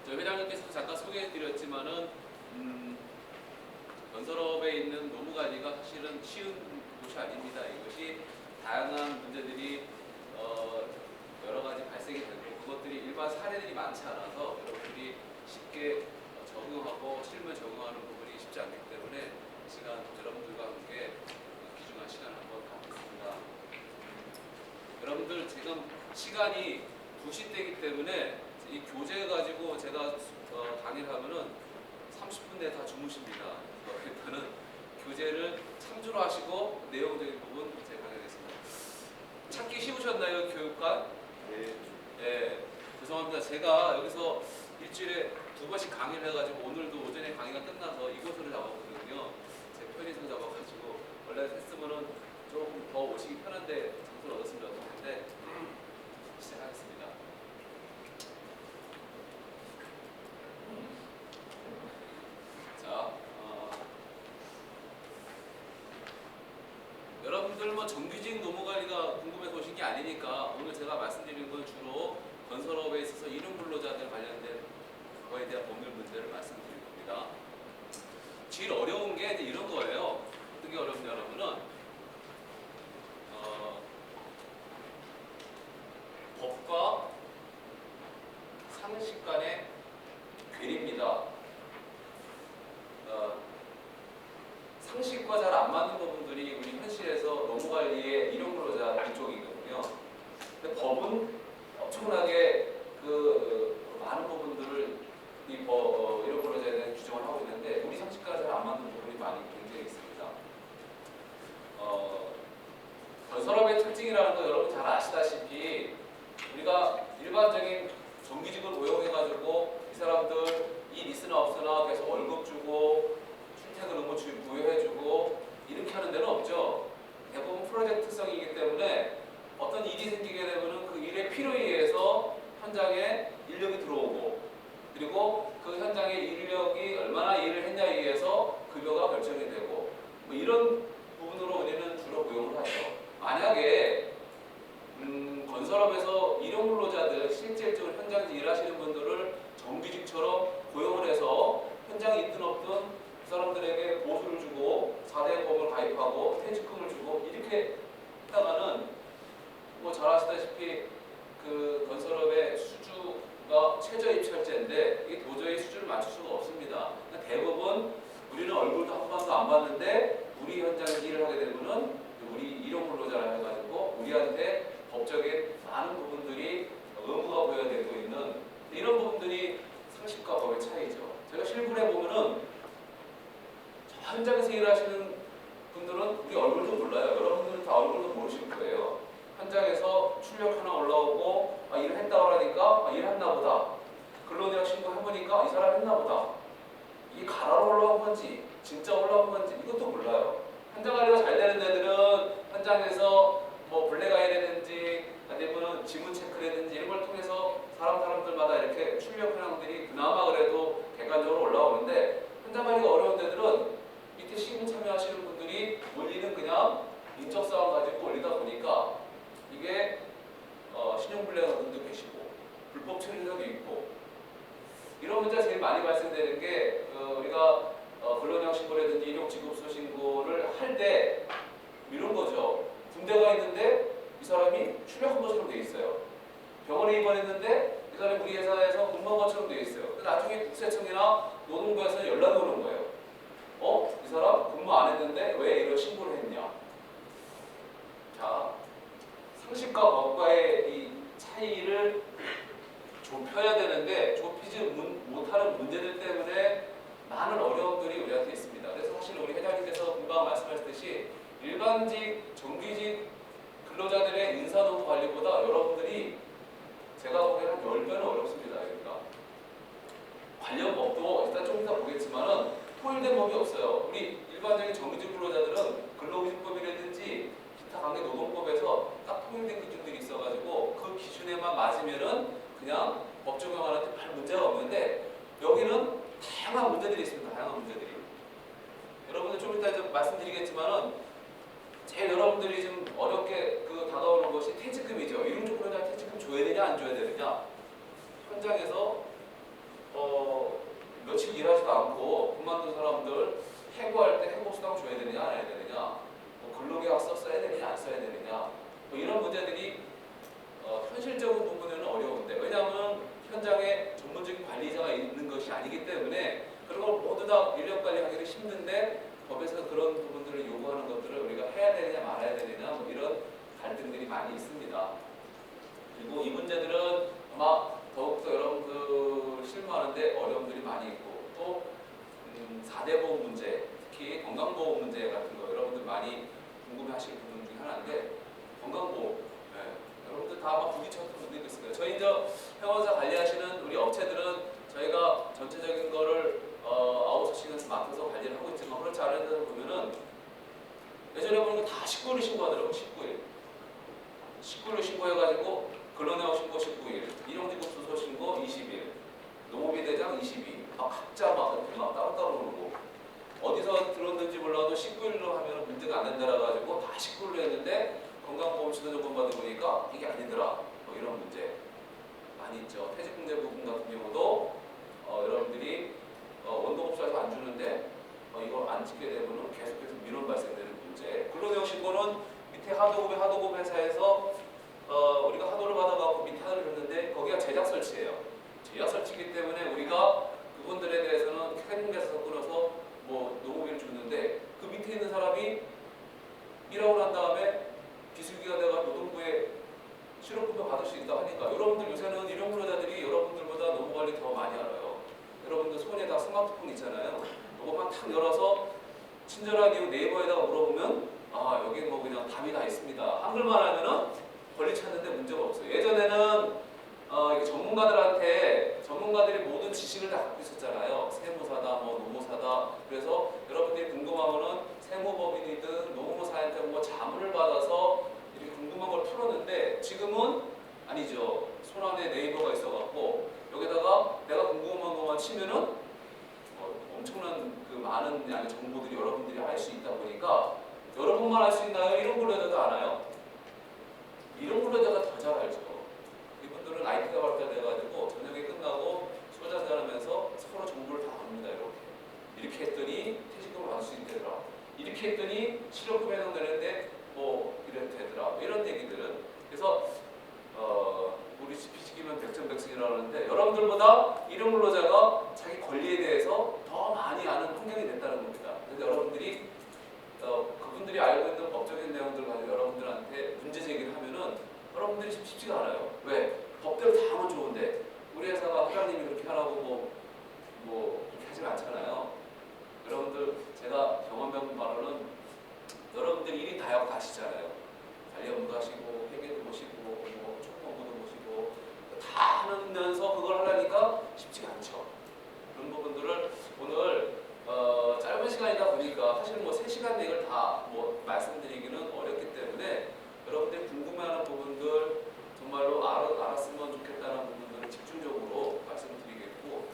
저희 회장님께서 잠깐 소개해드렸지만은 건설업에 있는 노무관리가 사실은 쉬운 곳이 아닙니다. 이것이 다양한 문제들이 여러 가지 발생이 되고 그것들이 일반 사례들이 많지 않아서 여러분들이 쉽게 적응하고 실무에 적응하는 부분이 쉽지 않기 때문에 이 시간 여러분들과 함께 귀중한 시간을 한번 갖겠습니다. 여러분들 지금 시간이 2시 때이기 때문에 이 교재 가지고 제가 강의를 하면은 30분 내에 다 주무십니다. 일단은 교재를 참조로 하시고 내용적인 부분 제가 강의하겠습니다. 찾기 쉬우셨나요, 교육관? 네. 네, 죄송합니다. 제가 여기서 일주일에 2번씩 강의를 해가지고 오늘도 오전에 강의가 끝나서 이곳으로 잡았거든요. 제 편의점 잡아가지고 원래 했으면은 조금 더 오시기 편한데 장소를 얻었으면 좋겠는데 시작하겠습니다. 자, 여러분들 뭐 정규직 노무관리가 궁금해서 오신 게 아니니까 오늘 제가 말씀드리는 건 주로 건설업에 있어서 일용 근로자들 관련된 거에 대한 법률 문제를 말씀드릴 겁니다. 제일 어려운 게 이제 이런 거예요. 어떤 게 어렵냐면은 법과 상식 간의 괴리입니다. 상식과 잘 안 맞는 부분들이 우리 현실에서 노무관리의 일용근로자 이쪽이거든요. 근데 법은 엄청나게 많은 부분들을 이 일용근로자에 대한 규정을 하고 있는데 우리 상식과 잘 안 맞는 부분이 많이 굉장히 있습니다. 건설업의 특징이라는 거 여러분 잘 아시다시피 우리가 일반적인 정규직을 고용해가지고 이 사람들 일 있으나 없으나 계속 월급 주고 출퇴근 의무 부여해주고 이렇게 하는 데는 없죠. 대부분 프로젝트성이기 때문에 어떤 일이 생기게 되면 그 일의 필요에 의해서 현장에 인력이 들어오고 그리고 그 현장의 인력이 얼마나 일을 했냐에 의해서 급여가 결정이 되고 뭐 이런 부분으로 우리는 주로 고용을 하죠. 만약에 건설업에서 일용근로자들 실질적으로 현장에서 일하시는 분들을 정규직처럼 고용을 해서 현장에 있든 없든 그 사람들에게 보수를 주고 4대 보험을 가입하고 퇴직금을 주고 이렇게 했다가는 뭐 잘 아시다시피 그 건설업의 수주가 최저입찰제인데 이게 도저히 수주를 맞출 수가 없습니다. 그러니까 대부분 우리는 얼굴도 한 번도 안 봤는데 우리 현장에서 일을 하게 되면은 우리 일용근로자라 해가지고 우리한테 법적인 많은 부분들이 의무가 부여되고 있는 이런 부분들이 상식과 법의 차이죠. 제가 실물에 보면은 현장에서 일하시는 분들은 우리 얼굴도 몰라요. 여러분들은 다 얼굴도 모르실 거예요. 현장에서 출력 하나 올라오고 일을 했다고 하니까 일했나 보다. 근로내역 신고해보니까 이 사람 했나 보다. 이게 가라로 올라온 건지 진짜 올라온 건지 이것도 몰라요. 현장 관리가 잘 되는 애들은 현장에서 뭐 블랙아이라든지 아니면 지문 체크라든지 이런 걸 통해서 사람들마다 이렇게 출력 현황들이 그나마 그래도 객관적으로 올라오는데 현장 관리가 어려운 데들은 밑에 시공 참여하시는 분들이 올리는 그냥 인적사항 가지고 올리다 보니까 이게 신용불량한 분도 계시고 불법 처리자도 있고 이런 문제가 제일 많이 발생되는 게 우리가 근로내역 신고라든지 일용직업소 신고를 할 때 이런 거죠. 군대가 있는데 이 사람이 출력한 것처럼 돼 있어요. 병원에 입원했는데 이 사람이 우리 회사에서 근무한 것처럼 돼 있어요. 근데 나중에 국세청이나 노동부에서 연락이 오는 거예요. 이 사람 근무 안 했는데 왜 이런 신고를 했냐. 자, 상식과 법과의 이 차이를 좁혀야 되는데 좁히지 못하는 문제들 때문에 많은 어려움들이 우리한테 있습니다. 그래서 사실 우리 회장님께서 금방 말씀하셨듯이 일반직, 정규직 근로자들의 인사노무 관리보다 여러분들이 제가 보기에는 한 10배는 어렵습니다. 그러니까 관련 법도 일단 좀 이따 보겠지만은 통일된 법이 없어요. 우리 일반적인 정규직 근로자들은 근로기준법이라든지 기타 관계 노동법에서 딱 통일된 기준들이 있어가지고 그 기준에만 맞으면은 그냥 법 적용하는데 별 문제가 없는데 여기는 다양한 문제들이 있습니다. 다양한 문제들이. 여러분들 좀 이따 좀 말씀드리겠지만은 제일 여러분들이 좀 어렵게 다가오는 것이 퇴직금이죠. 일용직 근로자 퇴직금 줘야 되냐 안 줘야 되느냐. 현장에서 일하지도 않고 그만둔 사람들 해고할 때 해고수당 줘야 되느냐 안 해야 되느냐, 뭐 근로계약서 써야 되느냐 안 써야 되느냐, 뭐 이런 문제들이 현실적인 부분에는 어려운데, 왜냐하면 현장에 전문적인 관리자가 있는 것이 아니기 때문에 그런 걸 모두 다 인력 관리하기도 힘든데 법에서 그런 부분들을 요구하는 것들을 우리가 해야 되느냐 말아야 되느냐 뭐 이런 갈등들이 많이 있습니다. 그리고 이 문제들은 아마 더욱더 여러분들 실무하는데 어려움들이 많이 있고, 또 4대 보험 문제, 특히 건강보험 문제 같은 거 여러분들 많이 궁금해하실 부분 중에 하나인데, 건강보험 여러분들 다 아마 부딪혔던 분들이 있을 거예요. 저희 회원사 관리하시는 우리 업체들은 저희가 전체적인 거를 아웃소싱에서 맡아서 관리를 하고 있지만, 그렇지 않은 데서 보면은 예전에 보니까 다 19일 신고하더라고요. 19일 신고해가지고 근로내역 신고 19일, 일용직급 주소 신고 20일, 노무비 대장 22일, 각자 이렇게 따로따로 오르고, 어디서 들었는지 몰라도 19일로 하면 문제가 안 된다라 가지고 다 19일로 했는데 건강보험 신고조건 받아보니까 이게 아니더라. 뭐 이런 문제 많이 있죠. 퇴직금제 부분 같은 경우도 여러분들이 원동업소에서 안 주는데 이걸 안 지게 되면 계속해서 민원 발생되는 문제. 근로내역 신고는 밑에 하도급 회사에서 우리가 하도를 받아갖고 밑에 하도를 줬는데 거기가 제작 설치예요. 제작 설치이기 때문에 우리가 그분들에 대해서는 퇴직금제에서 끊어서 뭐 노무비를 줬는데, 그 밑에 있는 사람이 일하고 난 다음에 비수기가 돼가 노동부에 실업급여 받을 수 있다 하니까, 여러분들 요새는 일용근로자들이 여러분들보다 노무관리 더 많이 알아요. 여러분들 손에 다 스마트폰 있잖아요. 이것만 탁 열어서 친절하게 네이버에다가 물어보면 여기 뭐 그냥 답이 다 있습니다. 한글만 하면은 권리 찾는데 문제가 없어요. 예전에는 전문가들이 모든 지식을 다 갖고 있었잖아요. 세무사다, 뭐 노무사다. 그래서 여러분들이 궁금하면은 세무법인이든 노무사한테 뭐 자문을 받아서 이렇게 궁금한 걸 풀었는데, 지금은 아니죠. 손안에 네이버가 있어갖고 여기다가 내가 궁금한 것만 치면은 엄청난 그 많은 양의 정보들이 여러분들이 알 수 있다 보니까, 여러분만 알 수 있나요? 이런 근로자도 알아요? 이런 근로자가 더 잘 알죠. 이분들은 IT가 발달돼가지고 저녁에 끝나고 소주 한잔하면서 서로 정보를 다 압니다. 이렇게 했더니 퇴직금을 받을 수 있대더라. 이렇게 했더니 실업급여 해당되는데 뭐 이렇게 되더라. 이런 얘기들은. 그래서 우리 지피지기면 백전백승이라고 하는데, 여러분들보다 이런 근로자가 자기 권리에 대해서 더 많이 아는 환경이 됐다는 겁니다. 그래서 여러분들이 그분들이 알고 있는 법적인 내용들 가지고 여러분들한테 문제 제기를 하면은 여러분들이 쉽지가 않아요. 왜? 법대로 다 하면 좋은데 우리 회사가 회장님이 그렇게 하라고 뭐 그렇게 하진 않잖아요. 여러분들 제가 경험해본 바로는 여러분들이 1인 다역 하시잖아요. 관리 업무도 하시고 회계도 보시고 뭐 총무부도 보시고 다 하면서 그걸 하려니까 쉽지가 않죠. 그런 부분들을 오늘 짧은 시간이다 보니까 사실 뭐 3시간 내를 다 뭐 말씀드리기는 어렵기 때문에 여러분들이 궁금해하는 부분들 정말로 알았으면 좋겠다는 부분들을 집중적으로 말씀드리겠고,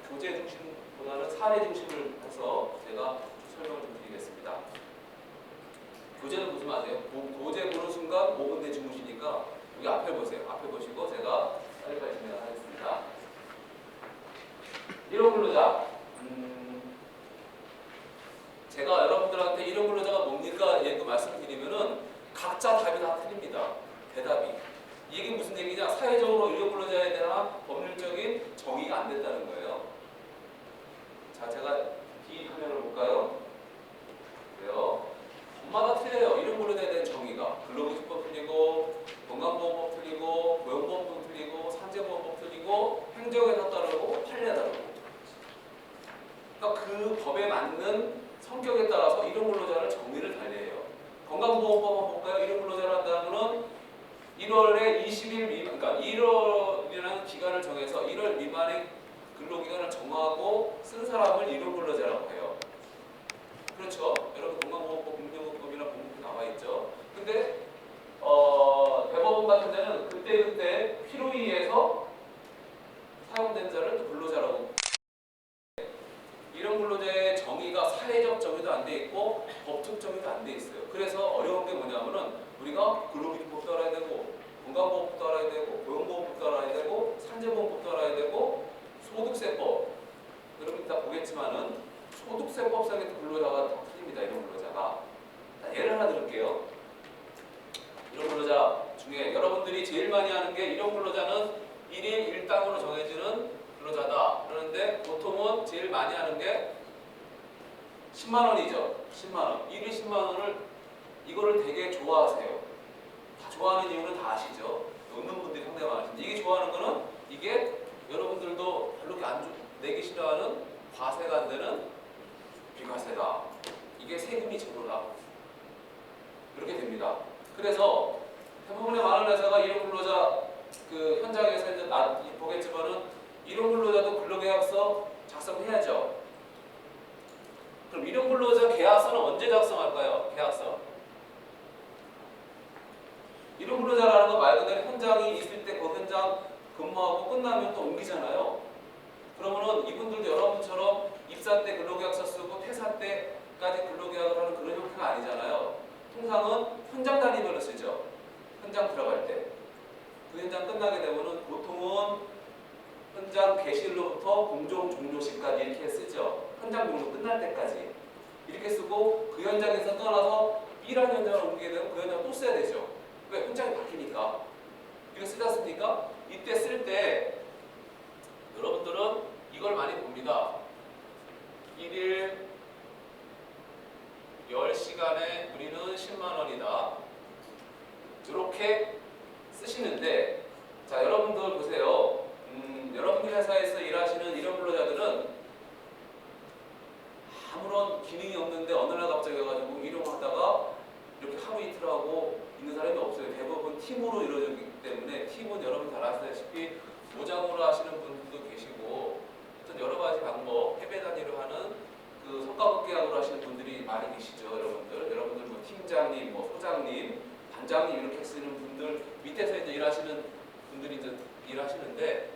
교재 중심보다는 사례 중심을 해서 제가 설명을 좀 드리겠습니다. 교재는 보지 마세요. 교재 보는 순간 5분 내 주무시니까 여기 앞에 보세요. 앞에 보시고 제가 빨리빨리 진행하겠습니다. 일용근로자. 제가 여러분들한테 일용근로자가 뭡니까? 얘도 말씀드리면은 각자 답이 다 틀립니다. 대답이. 이게 무슨 얘기냐? 사회적으로 일용근로자에 대한 법률적인 정의가 안 된다는 거예요. 자, 제가 뒤 화면을 볼까요? 그래요. 법마다 틀려요. 일용근로자에 대한 정의가. 근로기준법 틀리고, 건강보험법 틀리고, 고용보험법 틀리고, 산재보험법 틀리고, 행정에서 따르고, 판례에 따르고. 그러니까 그 법에 맞는 성격에 따라서 일용근로자를 정의를 달리해요. 건강보험법 한번 볼까요? 일용근로자를 한다면은 1월에 20일 미만, 그러니까 1월이라는 기간을 정해서 1월 미만의 근로기간을 정하고 쓴 사람을 일용근로자라고 해요. 그렇죠? 여러분 건강보험법, 국민연금법이나 보험법이 나와 있죠. 근데 대법원 같은 데는 그때 필요에 의해서 사용된 자를 또 근로자라고. 이런 근로자의 정의가 사회적 정의도 안 돼 있고 법적 정의도 안 돼 있어요. 그래서 어려운 게 뭐냐면은 우리가 근로기준법도 알아야 되고 건강보험법도 알아야 되고 고용보험법도 알아야 되고 산재보험법도 알아야 되고 소득세법, 이거를 되게 좋아하세요. 다 좋아하는 이유는 다 아시죠? 없는 분들이 상당히 많으신데 이게 좋아하는 거는 이게 여러분들도 별로 이렇게 내기 싫어하는 과세가 안 되는 비과세다. 이게 세금이 제로다. 이렇게 됩니다. 그래서 대부분의 많은 회사가 일용 근로자 그 현장에서 이제 보겠지만은 일용 근로자도 근로계약서 작성해야죠. 그럼 일용 근로자 계약서는 언제 작성할까요? 계약서. 일용 근로자라는 건 말 그대로 현장이 있을 때 그 현장 근무하고 끝나면 또 옮기잖아요. 그러면은 이분들도 여러분처럼 입사 때 근로계약서 쓰고 퇴사 때까지 근로계약을 하는 그런 형태가 아니잖아요. 통상은 현장 단위별로 쓰죠. 현장 들어갈 때. 그 현장 끝나게 되면은 보통은 현장 개시일로부터 공정 종료 시까지 이렇게 쓰죠. 현장 종료 끝날 때까지. 이렇게 쓰고 그 현장에서 떠나서 B라는 현장을 옮기게 되면 그 현장을 또 써야 되죠. 왜? 현장이 바뀌니까. 이거 쓰지 않습니까? 이때 쓸 때 여러분들은 이걸 많이 봅니다. 1일 10시간에 우리는 10만 원이다. 이렇게 쓰시는데 자 여러분들 보세요. 여러분 회사에서 일하시는 일용 근로자들은 아무런 기능이 없는데 어느 날 갑자기 와가지고 일용하다가 이렇게 하루 이틀 하고 있는 사람이 없어요. 대부분 팀으로 이루어지기 때문에 팀은 여러분 잘 아시다시피 모장으로 하시는 분들도 계시고 어떤 여러 가지 방법, 해배 단위로 하는 그 성과급계약으로 하시는 분들이 많이 계시죠. 여러분들 뭐 팀장님, 뭐 소장님, 반장님 이렇게 쓰는 분들 밑에서 이제 일하시는 분들이 이제 일하시는데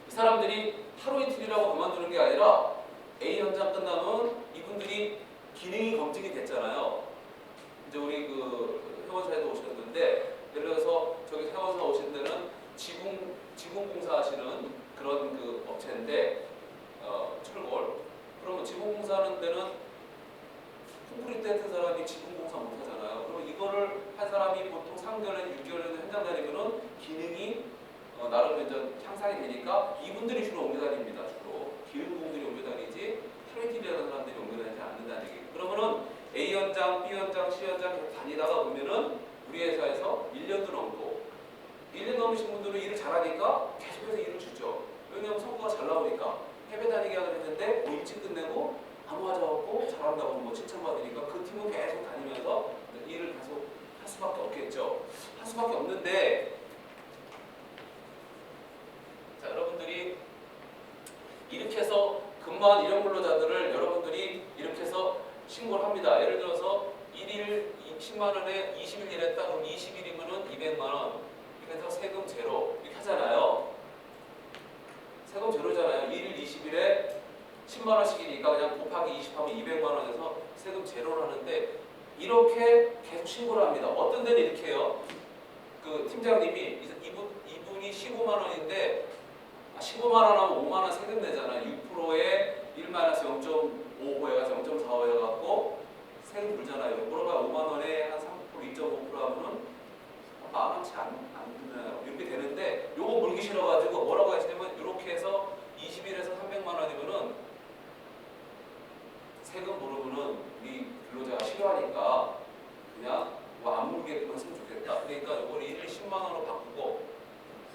이 사람들이 하루 이틀이라고 그만두는 게 아니라 A 현장 끝나면 이분들이 기능이 검증이 됐잖아요. 이제 우리 그 회원사에도 오셨는데 예를 들어서 저기 회원사 오신 데는 지붕공사 하시는 그런 그 업체인데 철골. 그러면 지붕공사 하는 데는 콘크리트 했던 사람이 지붕공사 못 하잖아요. 그러면 이거를 한 사람이 보통 3개월에서 6개월에서 현장 다니면은 기능이 나름 이제 향상이 되니까 이분들이 주로 옮겨 다닙니다. 주로 기능공들이 옮겨 다니지 하루 이틀 하는 사람들이 옮겨 다니지 않는다는 얘기예요. 그러면은 A 현장, B 현장, C 현장 계속 다니다가 보면은 우리 회사에서 1년도 넘고 1년 넘으신 분들은 일을 잘하니까 계속해서 일을 주죠. 왜냐하면 성과가 잘 나오니까 해외 다니게 하기로 했는데 뭐 일찍 끝내고 아무 하자 없고 잘한다고 뭐 칭찬받으니까 그 팀은 계속 다니면서 일을 계속 할 수밖에 없겠죠. 할 수밖에 없는데 자 여러분들이 이렇게 해서 근무한 일용 근로자들을 여러분들이 이렇게 해서 신고를 합니다. 예를 들어서 1일 10만 원에 20일 일했다 그럼 20일이면은 200만 원. 이렇게 해서 세금 제로 이렇게 하잖아요. 세금 제로잖아요. 1일 20일에 10만 원씩이니까 그냥 곱하기 20하면 200만 원에서 세금 제로를 하는데 이렇게 계속 신고를 합니다. 어떤 데는 이렇게 해요. 그 팀장님이 이분이 15만 원인데 15만 원 하면 5만 원 세금 내잖아요. 6%에 1-0.5 해가지고 0.45 해갖고 세금 물잖아요. 물어봐 5만 원에 한 3%, 2.5% 하면은 만 원치 안 드나요? 이렇게 되는데 요거 물기 싫어가지고 뭐라고 하시냐면 이렇게 해서 20일에서 300만 원이면은 세금 물으면은 우리 근로자가 싫어하니까 그냥 뭐 안 물게끔 했으면 좋겠다. 그러니까 요걸 1일 10만 원으로 바꾸고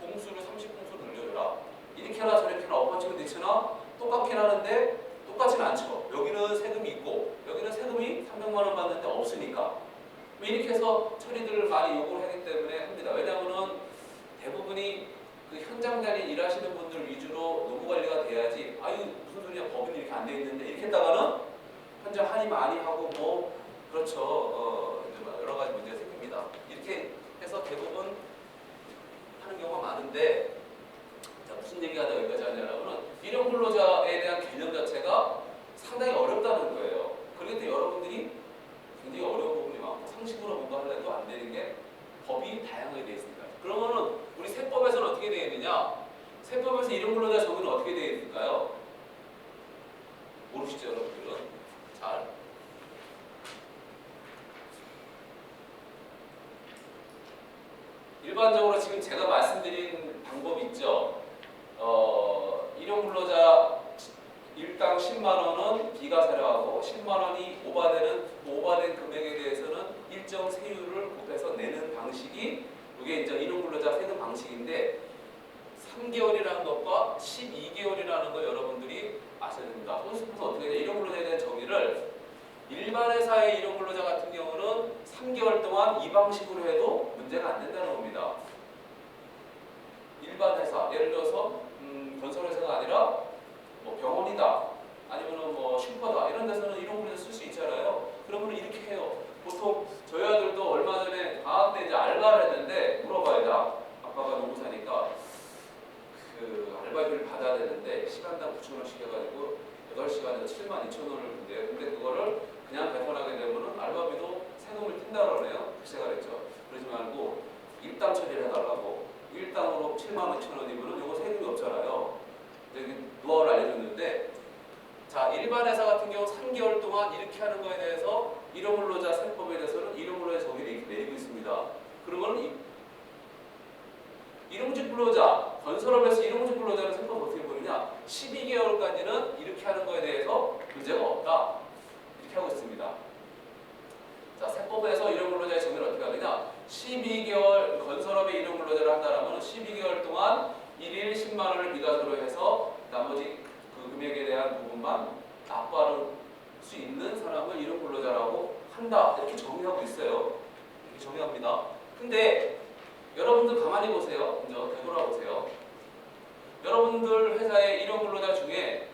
공수를 30공수를 늘려줘라. 이렇게나 저렇게나 엎어치면 되치나 똑같긴 하는데 똑같지는 않죠. 여기는 세금이 있고 여기는 세금이 300만 원 받는데 없으니까 이렇게 해서 처리들을 많이 요구를 하기 때문에 합니다. 왜냐하면 대부분이 그 현장 단위 일하시는 분들 위주로 노무 관리가 돼야지 아유 무슨 소리야 법인이 이렇게 안 돼 있는데 이렇게 했다가는 현장 한이 많이 하고 뭐 그렇죠. 여러 가지 문제가 생깁니다. 이렇게 해서 대부분 하는 경우가 많은데 자, 무슨 얘기가 여기까지 하냐면은 일용 근로자에 대한 개념 자체가 상당히 어렵다는 거예요. 그렇기 때문에 여러분들이 굉장히 어려운 부분이 많고 상식으로 뭔가 하려도 안 되는 게 법이 다양하게 되어 있습니다. 그러면은 우리 세법에서는 어떻게 되어 있느냐? 세법에서 일용 근로자 정의는 어떻게 되어 있을까요? 모르시죠, 여러분들은? 잘. 일반적으로 지금 제가 말씀드린 방법 있죠. 일용 근로자 일당 10만 원은 비과세로 하고 10만 원이 오바된 금액에 대해서는 일정 세율을 곱해서 내는 방식이 이게 이제 일용근로자 세금 방식인데 3개월이라는 것과 12개월이라는 거 여러분들이 아셔야 됩니다. 손수표는 어떻게 되냐? 일용근로자에 대한 정의를 일반 회사의 일용근로자 같은 경우는 3개월 동안 이 방식으로 해도 문제가 안 된다는 겁니다. 일반 회사, 예를 들어서 건설회사가 아니라 뭐 병원이다, 아니면 뭐 슈퍼다 이런 데서는 일용근로자 쓸 수 있잖아요. 그러면 이렇게 해요. 보통 저희 아들도 얼마 전에 방학 때 이제 알바를 했는데 물어봐야 돼. 아빠가 노무사니까 그 알바비를 받아야 되는데 시간당 9,000원씩 해가지고 8시간에서 72,000원을 준대요. 근데 그거를 그냥 배분하게 되면은 알바비도 세금을 뗀다고 그러네요. 제가 그랬죠. 그러지 말고 일당 처리를 해달라고. 일당으로 72,000원이면은 이거 세금이 없잖아요. 근데 노하우를 알려줬는데, 자, 일반 회사 같은 경우 3개월 동안 이렇게 하는 거에 대해서 일용근로자 세법에 대해서는 일용근로자 정의를 이렇게 내리고 있습니다. 그런 거는 일용직 근로자, 건설업에서 일용직 근로자는 세법 어떻게 보느냐? 12개월까지는 이렇게 하는 거에 대해서 문제가 없다. 이렇게 하고 있습니다. 자, 세법에서 일용근로자의 정의를 어떻게 하느냐? 12개월 건설업의 일용근로자를 한다라면 12개월 동안 1일 10만 원을 미가서로 해서 나머지 그 금액에 대한 부분만 납부할 수 있는 사람을 일용근로자라고 한다. 이렇게 정의하고 있어요. 이렇게 정의합니다. 근데 여러분들 가만히 보세요. 이제 되돌아보세요. 여러분들 회사의 일용근로자 중에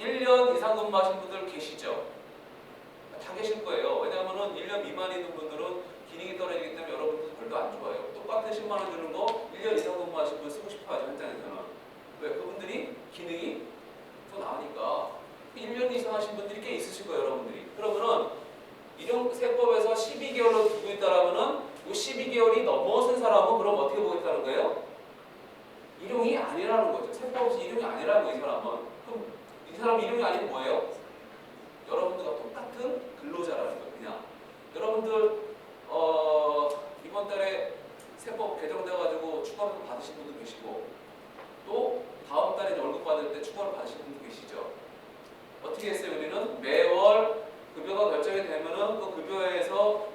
1년 이상 근무하신 분들 계시죠? 다 계실 거예요. 왜냐하면 1년 미만에 있는 분들은 기능이 떨어지기 때문에 여러분들 별로 안 좋아요. 똑같은 10만 원 주는 거 1년 이상 근무하신 분 쓰고 싶어 하죠. 현장에서는. 왜? 그분들이 기능이 더 나으니까. 1년 이상 하신 분들이 꽤 있으실 거예요. 여러분들이. 그러면은 일용세법에서 12개월로 두고 있다라면은 이 12개월이 넘어선 사람은 그럼 어떻게 보겠다는 거예요? 일용이 아니라는 거죠. 세법에서 일용이 아니라는 거예요. 이 사람은. 그럼 이 사람 일용이 아니면 뭐예요? 여러분들과 똑같은 근로자라는 거예요. 그냥 여러분들 이번 달에 세법 개정돼가지고 추가로 받으신 분도 계시고 또 다음 달에 월급 받을 때 추가로 받으신 분도 계시죠. 어떻게 했어요? 우리는 매월 급여가 결정이 되면은 그 급여에서